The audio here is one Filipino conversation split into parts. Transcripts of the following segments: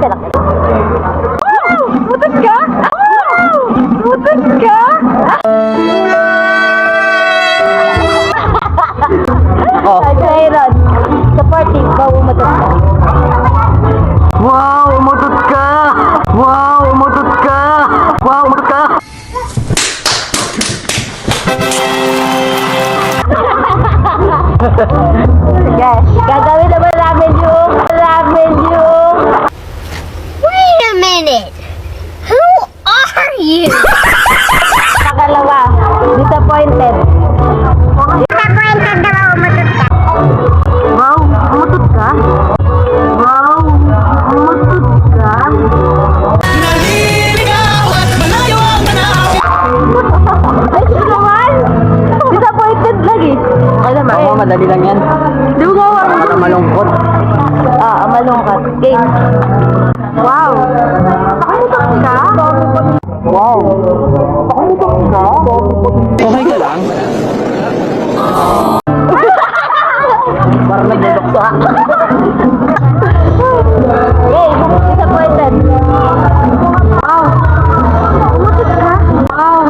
ka. Butas ka? Butas ka? Tyron, supportive ba umutot ka? Wow, umutot ka! Wow, umutot ka! Wow, umutot ka! Gagawin naman namin yung Wait a minute! Who are you? pangalawa, disappointed. Disappointed na ba umutot ka? Wow, umutot ka? Wow, umutot ka? Ay, sino naman? Disappointed lagi. Okay naman. Oo, madali lang yan. Di mo gawa. Para malungkot. Malungkot. Game. Wow. Umutot ka? Wow. Okay ka lang? Parang nagduduksa. Game. Disappointed. Wow. Umutot ka? Wow.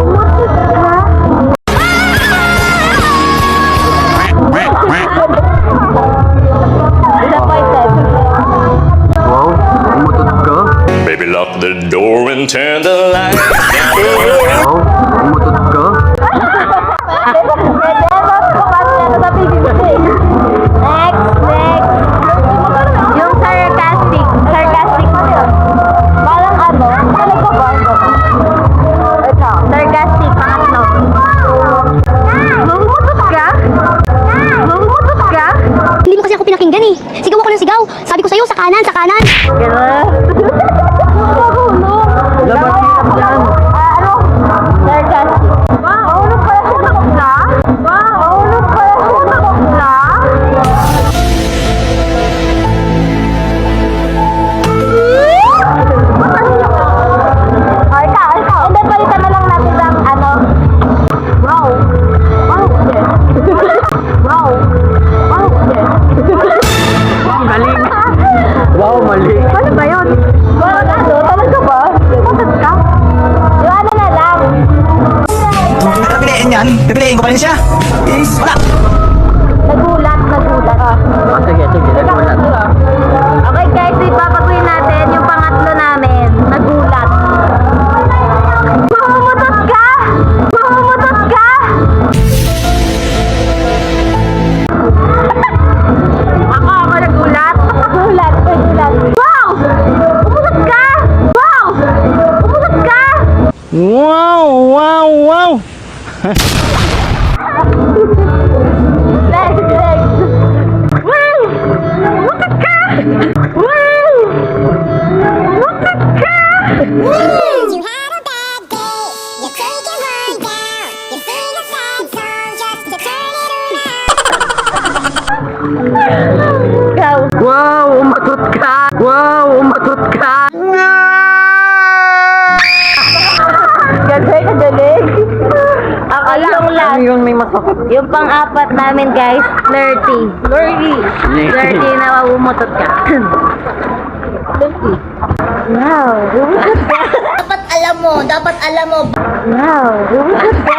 Umutot ka? Disappointed. Wow, umutot ka? Baby, lock the door and turn the light. Wow, umutot ka? Next. Yung sarcastic. Parang ano? Talaga ba? Ito. Sarcastic. Pangatlo. Mangumutot ka? Mangumutot ka? Hindi mo kasi ako pinakinggan eh. Sigaw ako ng sigaw. Sabi ko sa'yo, sa kanan. Gano'n. Labas hirap dyan. Ano? Sarcastic. Wow, ano pala sumunod na? Ay, ikaw. Hindi, palitan na lang natin ng ano. Wow. Galing. Wow, mali. Ano ba yun? Ano? Talaga ba? Bakit ka? Yung ano na lang. Ano piliin yan? Pipiliin ko pa rin siya. Wala. Nagulat. Sige, nagulat. Okay guys, ipapatuloy natin yung pangatlo namin. Nagulat. Mamumutot ka! Ako nagulat. Nagulat. Wow! Umutot ka! Wow. Next. Wow! Umutot ka! You had a bad day. You couldn't get one down. You sing a sad song just to turn it around. Ikaw. Wow, umutot ka! Galing. Ako yung last. Ano yung may masakit? Yung pang-apat namin guys, flirty na umutot ka. Flirty. Wow, umutot ka. Dapat alam mo. Wow, umutot ka.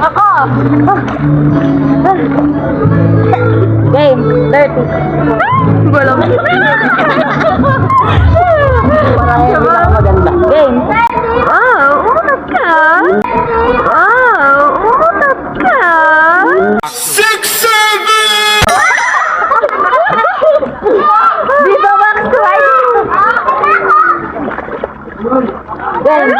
Ako. Game, flirty. Walang. Maganda. Game. Wow, umutot ka. Dito Max, right? Game.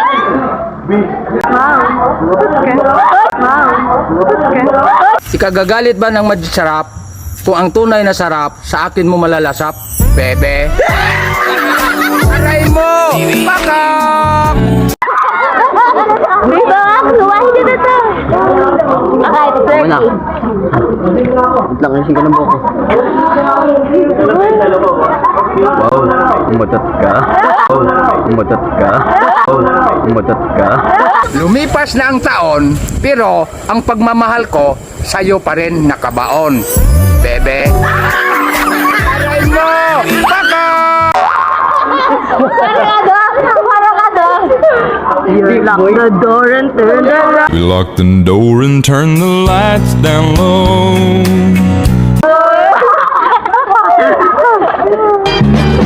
Ikagagalit ba ng masarap kung ang tunay na sarap sa akin mo malalasap? Bebe. Aray mo! Pakak! Dito Max, luwahin nyo na to. Okay, Wala. 30. Wait lang, ayusin ka ng buko. Wow, umutot ka. Lumipas na ang taon, pero ang pagmamahal ko sa'yo pa rin nakabaon. Bebe. Aray mo! Baka! Parang ano? You lock the door and turn the light. We locked the door and turned the lights down low.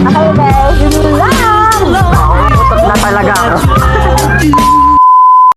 Okay, guys. Yun lang. Umutot na talaga ako.